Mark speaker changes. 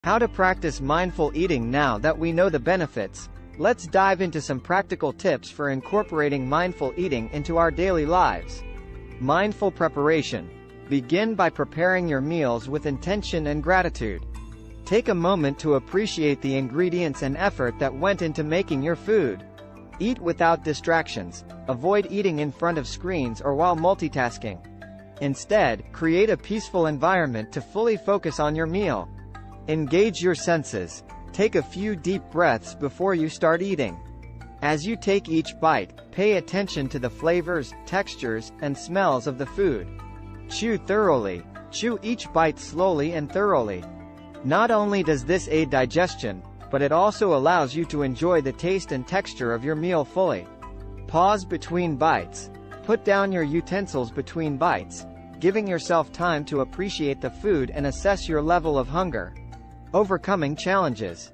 Speaker 1: How to practice mindful eating. Now that we know the benefits, let's dive into some practical tips for incorporating mindful eating into our daily lives. Mindful preparation. Begin by preparing your meals with intention and gratitude. Take a moment to appreciate the ingredients and effort that went into making your food. Eat without distractions. Avoid eating in front of screens or while multitasking. Instead, create a peaceful environment to fully focus on your meal. Engage your senses. Take a few deep breaths before you start eating. As you take each bite, pay attention to the flavors, textures, and smells of the food. Chew thoroughly. Chew each bite slowly and thoroughly. Not only does this aid digestion, but it also allows you to enjoy the taste and texture of your meal fully. Pause between bites. Put down your utensils between bites, giving yourself time to appreciate the food and assess your level of hunger. Overcoming challenges.